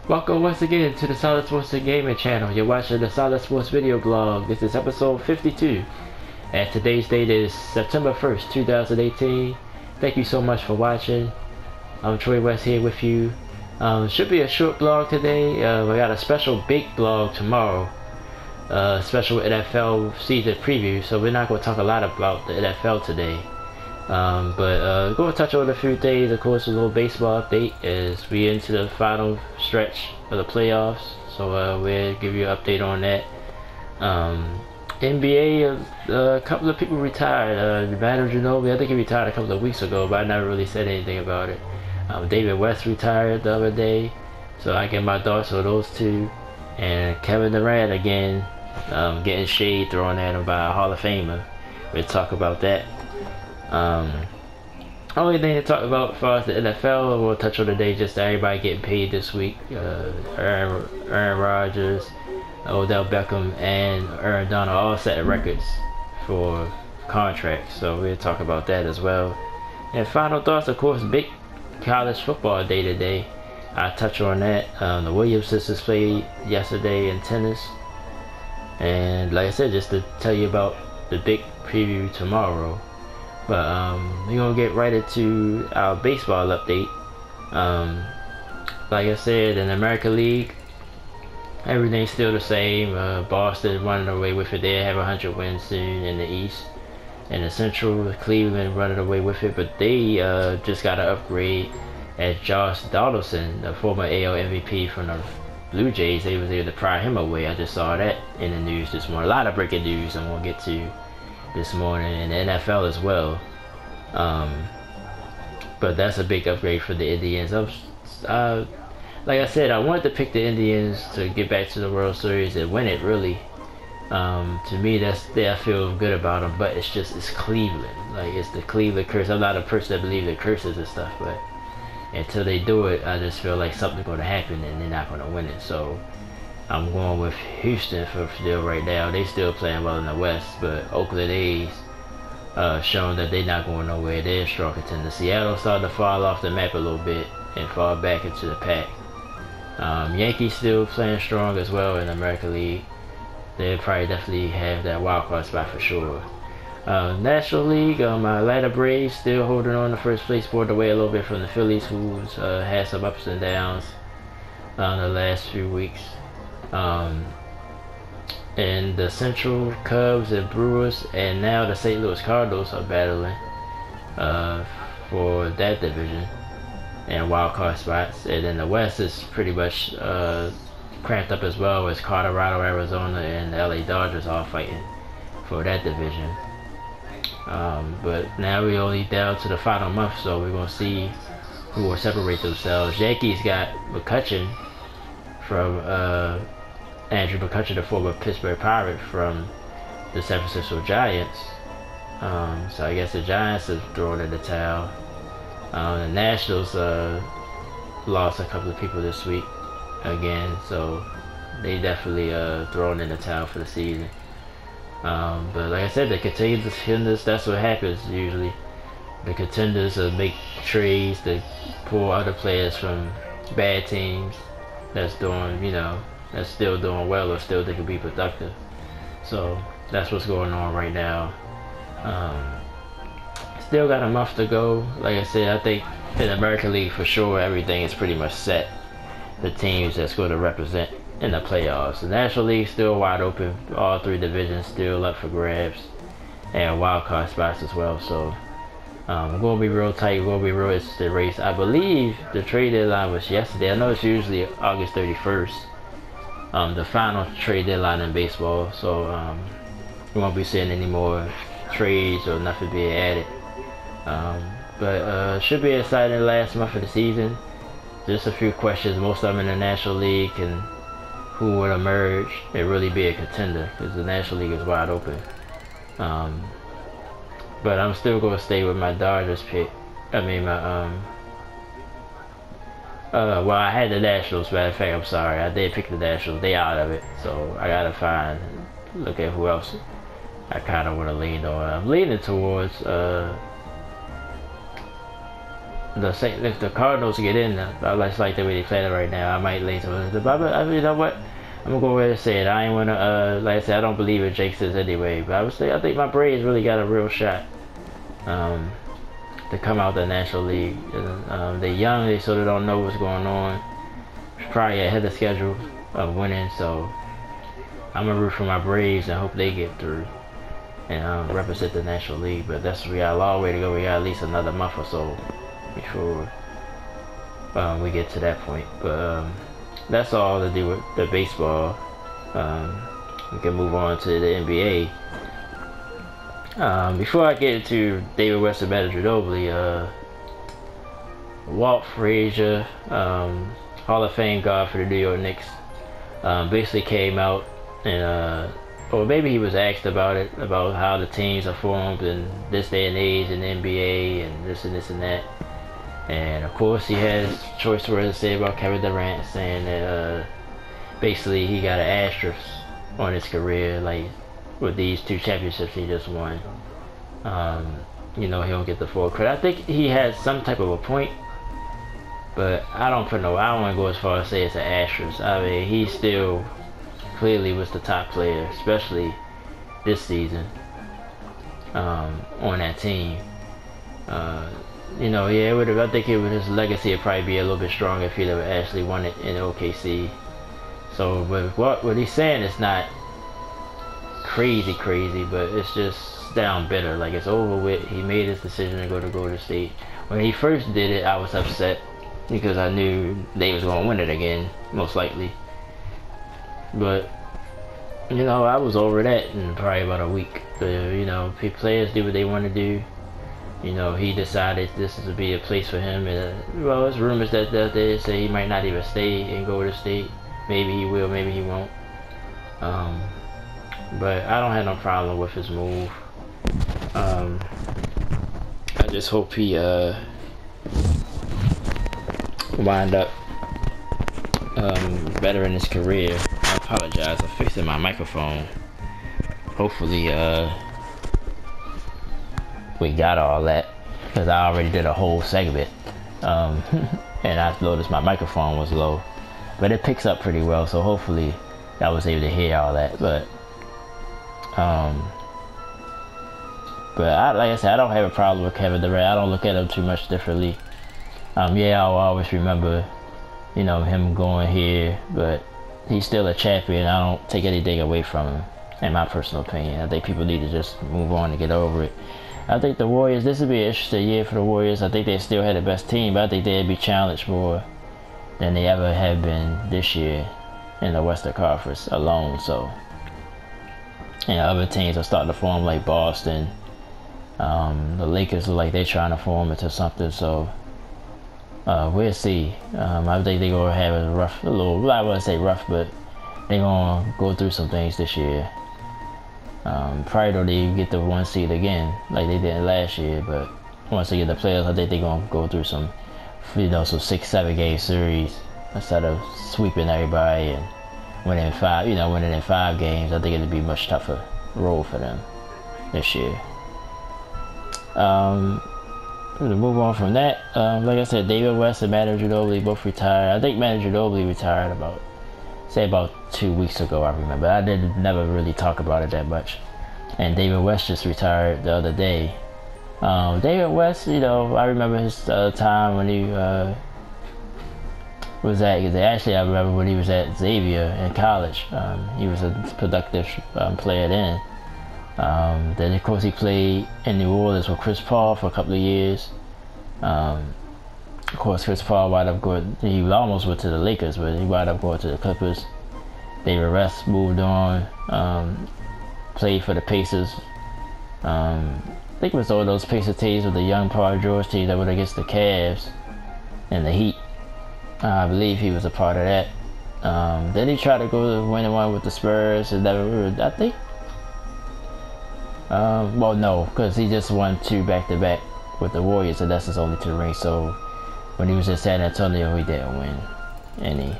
Welcome once again to the Solid Sports and Gaming channel. You're watching the Solid Sports video blog. This is episode 52. And today's date is September 1st, 2018. Thank you so much for watching. I'm Troy West here with you. Should be a short blog today. We got a special big blog tomorrow. Special NFL season preview. So we're not going to talk a lot about the NFL today. But going to touch on a few things. Of course, a little baseball update as we into the final stretch of the playoffs. So we'll give you an update on that. NBA, a couple of people retired. Manu Ginobili, I think he retired a couple of weeks ago, but I never really said anything about it. David West retired the other day, so I get my thoughts on those two. And Kevin Durant again, getting shade thrown at him by a Hall of Famer. We'll talk about that. Only thing to talk about as far as the NFL, we'll touch on today, just everybody getting paid this week. Aaron Rodgers, Odell Beckham, and Aaron Donald all set records for contracts, so we'll talk about that as well. And final thoughts, of course, big college football day today. I'll touch on that. The Williams sisters played yesterday in tennis, and like I said, just to tell you about the big preview tomorrow. But we're gonna get right into our baseball update. Like I said, in the American League, everything's still the same. Boston running away with it. They have 100 wins soon in the East. In the Central, Cleveland running away with it, but they just got an upgrade as Josh Donaldson, the former AL MVP from the Blue Jays. They was able to pry him away. I just saw that in the news this morning. A lot of breaking news I'm gonna get to this morning, and the NFL as well. But that's a big upgrade for the Indians. Like I said, I wanted to pick the Indians to get back to the World Series and win it, really. To me, I feel good about them, but it's Cleveland. Like, it's the Cleveland curse. I'm not a person that believes in curses and stuff, but until they do it, I just feel like something's going to happen and they're not going to win it. So I'm going with Houston for still right now. They still playing well in the West, but Oakland A's showing that they're not going nowhere. They're a strong contender. Seattle starting to fall off the map a little bit and fall back into the pack. Yankees still playing strong as well in the American League. They'll probably definitely have that wild card spot for sure. National League, my Atlanta Braves still holding on to first place, pulled away a little bit from the Phillies, who's had some ups and downs the last few weeks. And the Central, Cubs and Brewers, and now the St. Louis Cardinals are battling for that division and wild card spots. And then the West is pretty much cramped up as well, as Colorado, Arizona, and the LA Dodgers all fighting for that division. But now we're only down to the final month, so we're gonna see who will separate themselves. Yankees got McCutchen from Andrew McCutchen, the former Pittsburgh Pirate from the San Francisco Giants. So I guess the Giants are throwing in the towel. The Nationals lost a couple of people this week again, so they definitely throwing in the towel for the season. But like I said, the contenders, that's what happens usually. The contenders make trades to pull other players from bad teams that's doing, that's still doing well or still they can be productive. So that's what's going on right now. Still got a month to go. Like I said, I think in the American League for sure everything is pretty much set. The teams that's going to represent in the playoffs. The National League still wide open. All three divisions still up for grabs, and wild card spots as well. So we're going to be real tight. We're going to be real interested race. I believe the trade deadline was yesterday. I know it's usually August 31st. The final trade deadline in baseball. So we won't be seeing any more trades or nothing being added. But should be exciting last month of the season. Just a few questions, most of them in the National League, and who would emerge and really be a contender, because the National League is wide open. But I'm still going to stay with my Dodgers pick. I mean, well, I had the Nationals, matter of fact, I'm sorry. I did pick the Nationals. They out of it, so I got to look at who else I kind of want to lean on. I'm leaning towards if the Cardinals get in, I like the way they play it right now. I might lay some. But you know what? I'm gonna go ahead and say it. I ain't wanna like I said, I don't believe in jinxes anyway. But I think my Braves really got a real shot to come out the National League. They're young. They sort of don't know what's going on. Probably ahead of schedule of winning. So I'm gonna root for my Braves and hope they get through and represent the National League. But we got a long way to go. We got at least another month or so before we get to that point. But that's all to do with the baseball. We can move on to the NBA. Before I get into David West and Manu Ginobili, Walt Frazier, Hall of Fame guard for the New York Knicks, basically came out and or maybe he was asked about it, about how the teams are formed in this day and age in the NBA and this and that. And of course he has choice words to say about Kevin Durant, saying that basically he got an asterisk on his career, like with these 2 championships he just won. You know, he don't get the full credit. I think he has some type of a point, but I don't want to go as far as say it's an asterisk. I mean, he still clearly was the top player, especially this season, on that team. You know, yeah, I think his legacy would probably be a little bit stronger if he'd have actually won it in OKC. So, but what he's saying is not crazy, but it's just down bitter. Like, it's over with. He made his decision to go to Golden State. When he first did it, I was upset because I knew they was going to win it again, most likely. But, you know, I was over that in probably about a week. You know, players do what they want to do. You know, he decided this would be a place for him. And, well, there's rumors that they say he might not even stay in Golden State. Maybe he will, maybe he won't. But I don't have no problem with his move. I just hope he wind up better in his career. I apologize, I'm fixing my microphone. Hopefully we got all that, because I already did a whole segment and I noticed my microphone was low, but it picks up pretty well, so hopefully I was able to hear all that. But like I said, I don't have a problem with Kevin Durant. I don't look at him too much differently. Yeah, I'll always remember, you know, him going here, but he's still a champion. I don't take anything away from him, in my personal opinion. I think people need to just move on and get over it. I think the Warriors, this would be an interesting year for the Warriors. I think they still had the best team, but I think they'd be challenged more than they ever have been this year in the Western Conference alone. So, you know, other teams are starting to form, like Boston. The Lakers look like they're trying to form into something. So, we'll see. I think they're going to have a little, I wouldn't say rough, but they're going to go through some things this year. Probably don't even get the 1 seed again like they did last year, but once they get the playoffs, I think they're going to go through some, you know, some 6-7 game series instead of sweeping everybody and winning 5 games. I think it'd be a much tougher role for them this year. To move on from that, like I said, David West and Manu Ginobili both retired. I think Manu Ginobili retired about 2 weeks ago, I remember. I never really talk about it that much. And David West just retired the other day. David West, you know, I remember his time when he was at, actually I remember when he was at Xavier in college. He was a productive player then. Then of course he played in New Orleans with Chris Paul for a couple of years. Of course, Chris Paul wound up going, he almost went to the Lakers, but he wound up going to the Clippers. David West moved on, played for the Pacers. I think it was all those Pacers teams with the young Paul George team that went against the Cavs and the Heat. I believe he was a part of that. Then he tried to go to win one with the Spurs and never, I think. Well, no, because he just won 2 back-to-back with the Warriors, and that's his only 2 rings. So when he was in San Antonio, he didn't win any.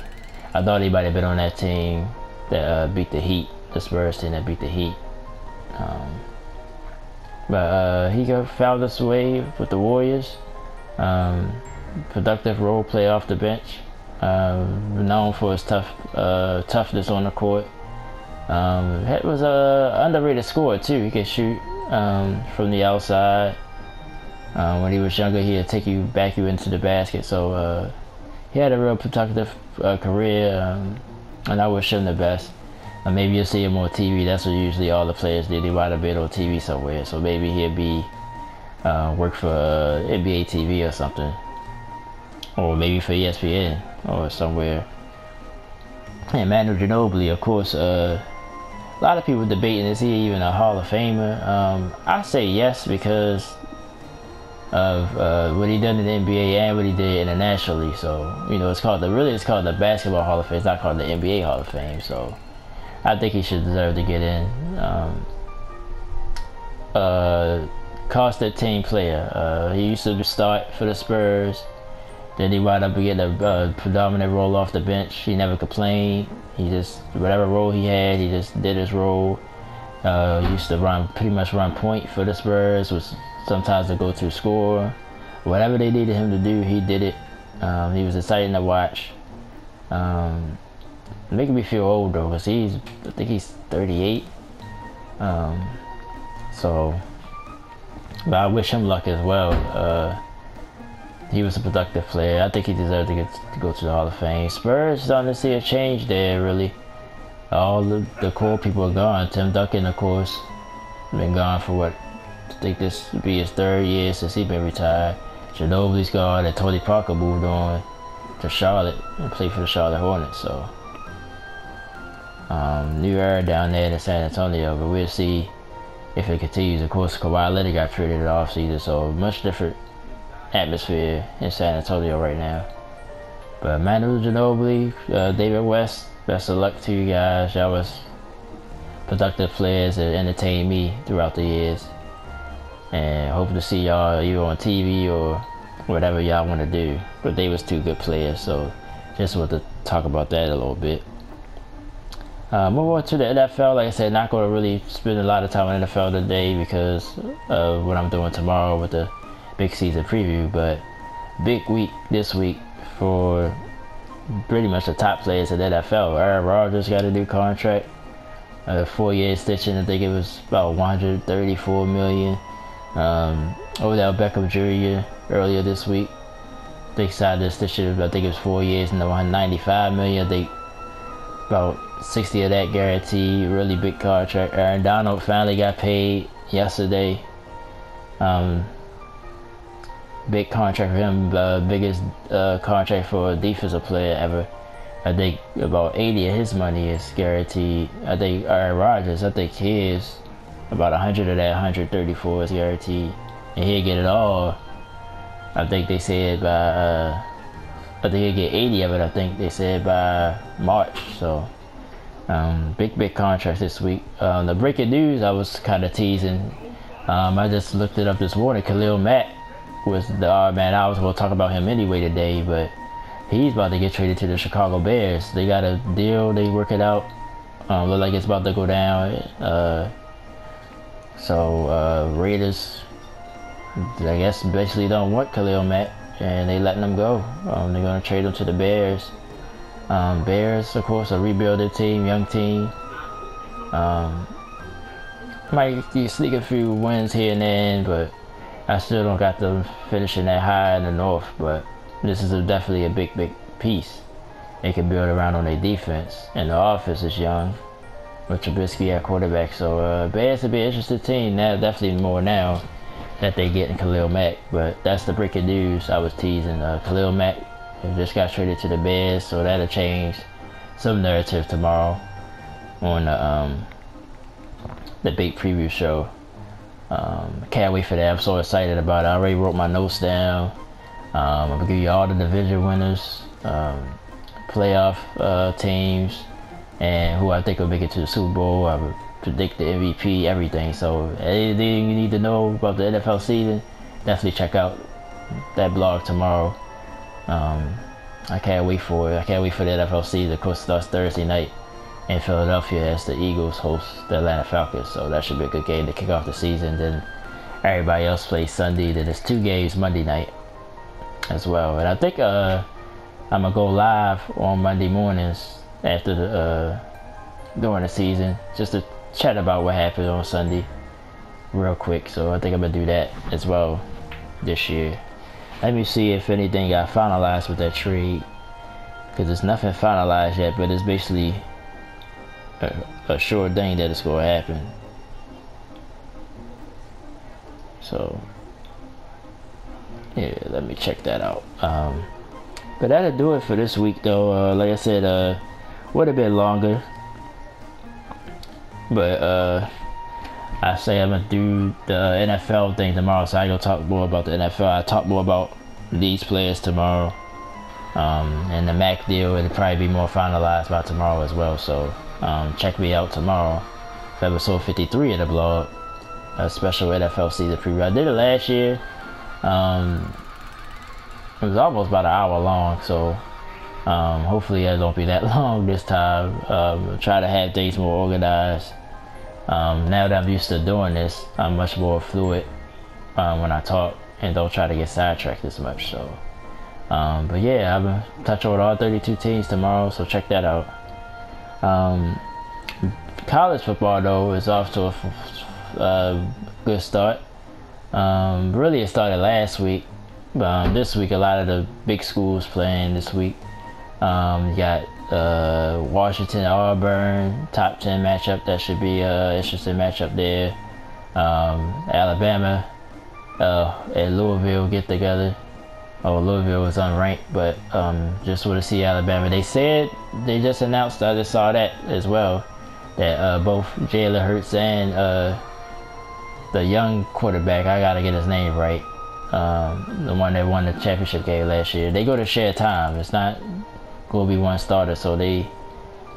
I thought he might have been on that team that beat the Heat, the Spurs team that beat the Heat. But he found his way with the Warriors. productive role player off the bench. Known for his toughness on the court. He was a underrated scorer too. He could shoot from the outside. When he was younger, he'd take you into the basket. So he had a real productive career, and I wish him the best. Maybe you'll see him on TV. That's what usually all the players do. They wind up being on TV somewhere. So maybe he'll be work for NBA TV or something, or maybe for ESPN or somewhere. And Manu Ginobili, of course. A lot of people debating, is he even a Hall of Famer? I say yes, because of what he done in the NBA and what he did internationally. So it's called the Basketball Hall of Fame. It's not called the NBA Hall of Fame. So I think he should deserve to get in. Constant team player. He used to start for the Spurs. Then he wound up getting a predominant role off the bench. He never complained. He just, whatever role he had, he just did his role. Used to pretty much run point for the Spurs, was sometimes a go-to scorer. Whatever they needed him to do, he did it. He was exciting to watch. Making me feel old though, because I think he's 38. But I wish him luck as well. He was a productive player. I think he deserved to go to the Hall of Fame. Spurs starting to see a change there, really. All the core people are gone. Tim Duncan, of course, been gone for what? I think this would be his 3rd year since he's been retired. Ginobili's gone, and Tony Parker moved on to Charlotte and played for the Charlotte Hornets. So, new era down there in San Antonio, but we'll see if it continues. Of course, Kawhi Leonard got traded in the offseason, so much different atmosphere in San Antonio right now. But Manu Ginobili, David West, best of luck to you guys. Y'all was productive players that entertained me throughout the years, and hope to see y'all either on TV or whatever y'all want to do. But they was 2 good players, so just want to talk about that a little bit. Move on to the NFL. Like I said, not going to really spend a lot of time on NFL today because of what I'm doing tomorrow with the big season preview. But big week this week for pretty much the top players in the NFL. Aaron Rodgers got a new contract, 4-year extension. I think it was about $134 million. Odell Beckham Jr. earlier this week, they signed this year. I think it was 4 years and $195 million. I think about 60 of that guaranteed. Really big contract. Aaron Donald finally got paid yesterday. Big contract for him. Biggest contract for a defensive player ever. I think about 80 of his money is guaranteed. I think Aaron Rodgers, I think his about 100 of that 134 is guaranteed, and he'll get it all. I think they said by I think he'll get 80 of it. I think they said by March. So big contract this week. The breaking news I was kind of teasing. I just looked it up this morning. Khalil Mack was the odd man. I was going to talk about him anyway today, but he's about to get traded to the Chicago Bears. They got a deal. They work it out. Look like it's about to go down. So Raiders, I guess, basically don't want Khalil Mack, and they letting him go. They're going to trade him to the Bears. Bears, of course, a rebuilding team, young team. Might sneak a few wins here and there, but I still don't got them finishing that high in the North. But this is definitely a big piece they can build around on their defense, and the offense is young with Trubisky at quarterback. So Bears will be an interesting team now, definitely more now that they getting Khalil Mack. But that's the breaking news I was teasing. Khalil Mack just got traded to the Bears, so that'll change some narrative tomorrow on the big preview show. Can't wait for that. I'm so excited about it. I already wrote my notes down. I'm gonna give you all the division winners, playoff teams, and who I think will make it to the Super Bowl. I would predict the MVP, everything. So anything you need to know about the NFL season, definitely check out that blog tomorrow. I can't wait for it. I can't wait for the NFL season. Of course, it starts Thursday night in Philadelphia as the Eagles host the Atlanta Falcons. So that should be a good game to kick off the season. Then everybody else plays Sunday. Then there's 2 games Monday night. as well. And I think I'm gonna go live on Monday mornings after the during the season, just to chat about what happened on Sunday real quick. So I think I'm gonna do that as well this year. Let me see if anything got finalized with that trade, because there's nothing finalized yet, but it's basically a sure thing that it's gonna happen. So yeah, let me check that out. But that'll do it for this week, though. Like I said, would have been longer, but I say I'm gonna do the NFL thing tomorrow, so I ain't gonna talk more about the NFL. I talk more about these players tomorrow, and the Mac deal. It'll probably be more finalized by tomorrow as well. So check me out tomorrow for episode 53 of the blog, a special NFL season preview. I did it last year. It was almost about an hour long, so hopefully it don't be that long this time. Try to have things more organized. Now that I'm used to doing this, I'm much more fluid when I talk and don't try to get sidetracked as much. So, but yeah, I'm gonna touch on all 32 teams tomorrow, so check that out. College football, though, is off to a good start. Really, it started last week. This week, a lot of the big schools playing this week. You got Washington, Auburn, top 10 matchup. That should be an interesting matchup there. Alabama and Louisville get together. Louisville was unranked, but just want to see Alabama. They said, they just announced, I just saw that as well, that both Jalen Hurts and the young quarterback, I gotta get his name right, the one that won the championship game last year, they go to share time. It's not going to be one starter, so they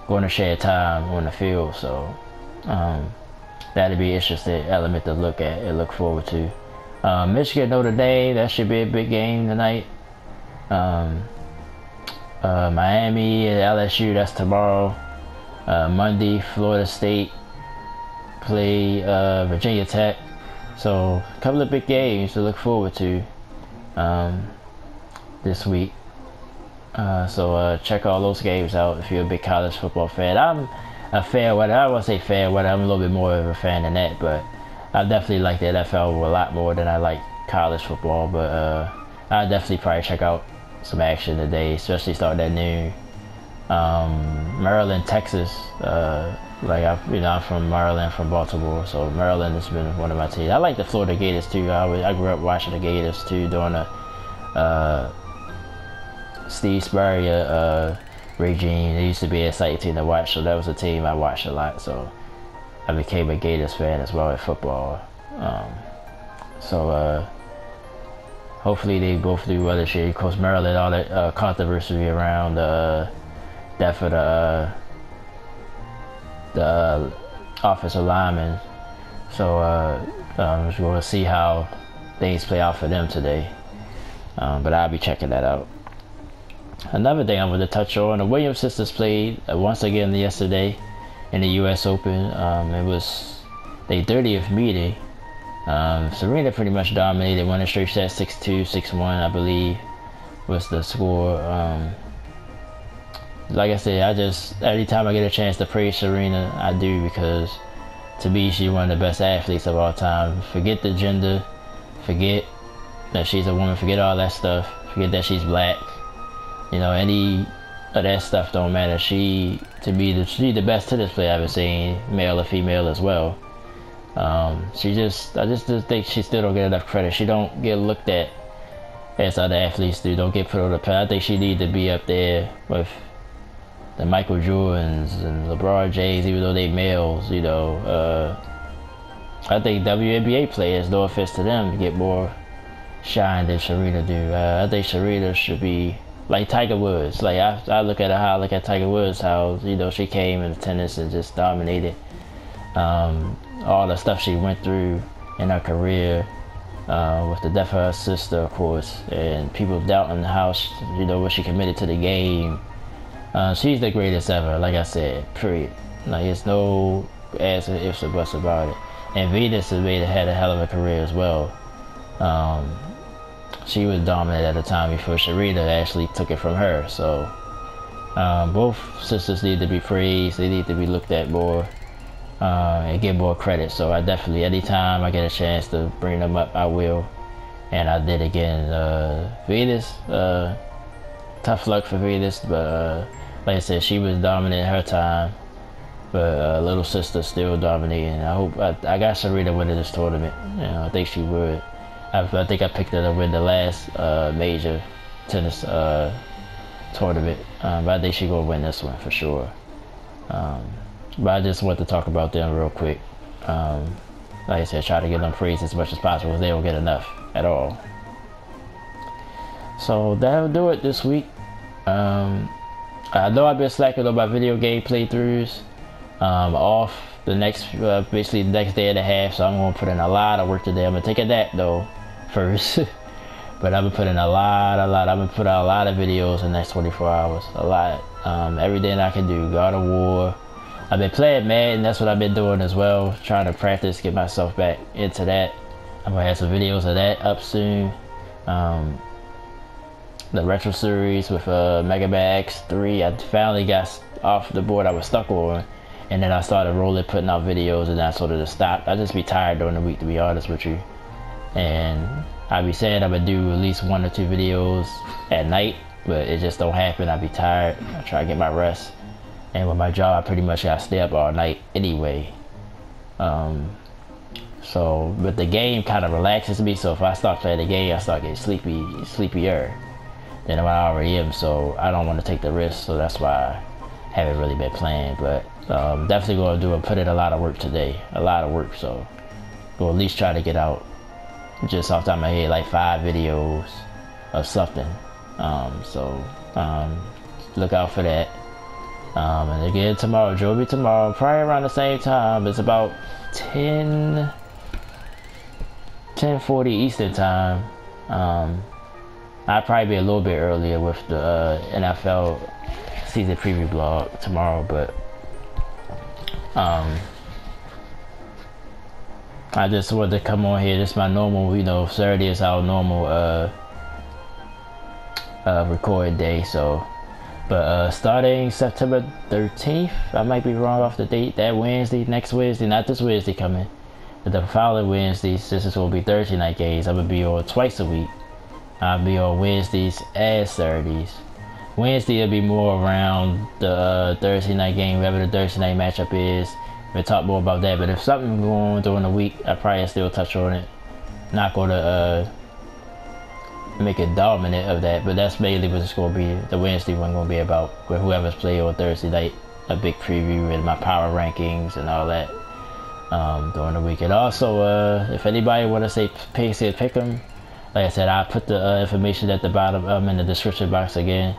going to share time on the field. So that'll be an interesting element to look at and look forward to. Michigan, Notre Dame, that should be a big game tonight. Miami and LSU, that's tomorrow. Monday, Florida State play Virginia Tech. So a couple of big games to look forward to this week. So check all those games out if you're a big college football fan. I'm a fan, I won't say fan, I'm a little bit more of a fan than that, but I definitely like the NFL a lot more than I like college football. But I'll definitely probably check out some action today, especially starting at noon. Maryland, Texas. I'm from Maryland, from Baltimore, so Maryland has been one of my teams. I like the Florida Gators too. I grew up watching the Gators too during the Steve Spurrier regime. It used to be an exciting team to watch, so that was a team I watched a lot. So I became a Gators fan as well at football. Hopefully they both do well this year. Of course, Maryland, all that controversy around that for the offensive lineman. So we're going to see how things play out for them today. But I'll be checking that out. Another thing I want to touch on, the Williams sisters played once again yesterday in the U.S. Open. It was their 30th meeting. Serena pretty much dominated, won a straight set, 6-2, 6-1, I believe, was the score. Like I said, every time I get a chance to praise Serena, I do, because to me, she's one of the best athletes of all time. Forget the gender, forget that she's a woman, forget all that stuff, forget that she's black. Any of that stuff don't matter. She's the best tennis player I've ever seen, male or female as well. I just think she still don't get enough credit. She don't get looked at as other athletes do. Don't get put on the pedestal. I think she need to be up there with the Michael Jordans and LeBron James, even though they males. I think WNBA players, no offense to them, get more shine than Serena do. I think Serena should be like Tiger Woods. Like I look at how I look at Tiger Woods, how she came into tennis and just dominated. All the stuff she went through in her career, with the death of her sister, of course, and people doubting how what she committed to the game. She's the greatest ever, like I said, period. Like, it's no ands or ifs or buts about it. And Venus had a hell of a career as well. she was dominant at the time before Sharita actually took it from her. So both sisters need to be praised. They need to be looked at more and get more credit. So I definitely, anytime I get a chance to bring them up, I will. And I did again. Venus, tough luck for Venus, but like I said, she was dominant in her time. But little sister still dominating. I hope I got Sharita winning this tournament. You know, I think she would. I think I picked her to win the last major tennis tournament, but I think she gonna win this one for sure. But I just want to talk about them real quick. Like I said, try to give them praise as much as possible, because they don't get enough at all. So that'll do it this week. I know I've been slacking on my video game playthroughs. Off the next, basically the next day and a half, so I'm gonna put in a lot of work today. I'm gonna take a nap though first, but I'm gonna put in I'm gonna put out a lot of videos in the next 24 hours. A lot. Everything I can do. God of War. I've been playing Madden. That's what I've been doing as well. Trying to practice, get myself back into that. I'm gonna have some videos of that up soon. The retro series with Mega Man X3. I finally got off the board I was stuck on. And then I started rolling, putting out videos, and I sort of just stopped. I just be tired during the week, to be honest with you. And I be saying I'm gonna do at least 1 or 2 videos at night, but it just don't happen. I be tired. I try to get my rest. And with my job, I pretty much gotta stay up all night anyway. So, but the game kind of relaxes me. So if I start playing the game, I start getting sleepier than what I already am. So I don't want to take the risk. So that's why I haven't really been playing, but. Definitely going to put in a lot of work today. A lot of work, so we'll at least try to get out, just off the top of my head, like 5 videos of something. Look out for that. And again, tomorrow, join me tomorrow, probably around the same time. It's about 10:40 Eastern time. I'll probably be a little bit earlier with the NFL season preview blog tomorrow, but I just wanted to come on here. This is my normal, you know, Saturday is our normal recording day. So, but starting September 13th, I might be wrong off the date. That Wednesday, next Wednesday, not this Wednesday coming, but the following Wednesday, since it's gonna be Thursday night games, I'm gonna be on twice a week. I'll be on Wednesdays and Saturdays. Wednesday will be more around the Thursday night game, whatever the Thursday night matchup is. We'll talk more about that. But if something going on during the week, I probably still touch on it. Not going to make it dominant of that, but that's mainly what it's going to be. The Wednesday one going to be about with whoever's playing on Thursday night. A big preview and my power rankings and all that during the week. And also, if anybody want to say Pigskin pick them, like I said, I'll put the information at the bottom in the description box again.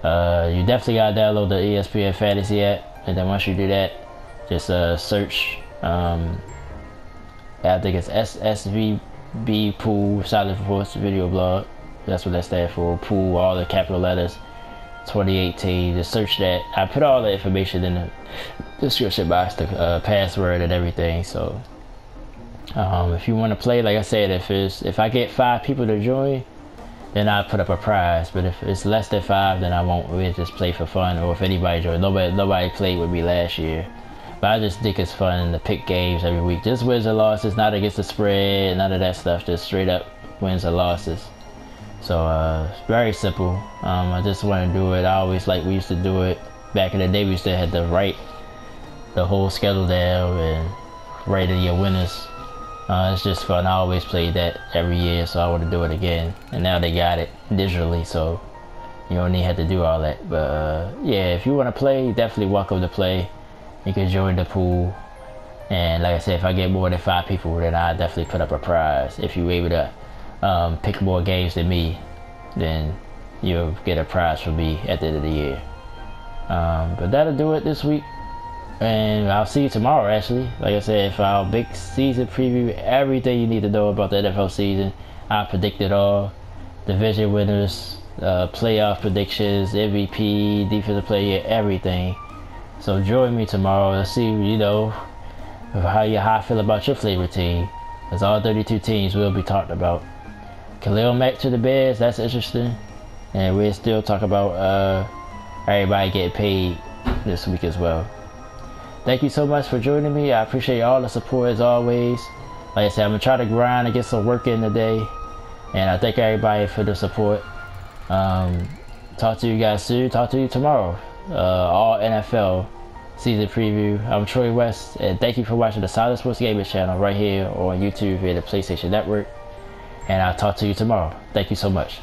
You definitely gotta download the ESPN Fantasy app, and then once you do that, just search I think it's SSVB Pool Silent Sports Video Blog. That's what that stands for. Pool, all the capital letters, 2018. Just search that. I put all the information in the description box, the password and everything. So if you want to play, like I said, if I get 5 people to join, then I put up a prize. But if it's less than 5, then I won't. We'll just play for fun. Or if anybody joins, nobody played with me last year. But I just think it's fun to pick games every week. Just wins or losses, not against the spread, none of that stuff. Just straight up wins or losses. So it's very simple. I just want to do it. I always like we used to do it back in the day. We used to have to write the whole schedule down and write your winners. It's just fun. I always play that every year, so I want to do it again. And now they got it digitally, so you don't even have to do all that. But yeah, if you want to play, definitely welcome to play. You can join the pool. And like I said, if I get more than 5 people, then I definitely put up a prize. If you're able to pick more games than me, then you'll get a prize from me at the end of the year. But that'll do it this week. And I'll see you tomorrow, actually. Like I said, for our big season preview, everything you need to know about the NFL season. I predict it all. Division winners, playoff predictions, MVP, defensive player, everything. So join me tomorrow. Let's see, how I feel about your favorite team. Because all 32 teams will be talked about. Khalil Mack to the Bears, that's interesting. And we'll still talk about everybody getting paid this week as well. Thank you so much for joining me. I appreciate all the support as always. Like I said, I'm going to try to grind and get some work in today. And I thank everybody for the support. Talk to you guys soon. Talk to you tomorrow. All NFL season preview. I'm Troy West, and thank you for watching the Solid Sports Gaming channel right here on YouTube via the PlayStation Network. And I'll talk to you tomorrow. Thank you so much.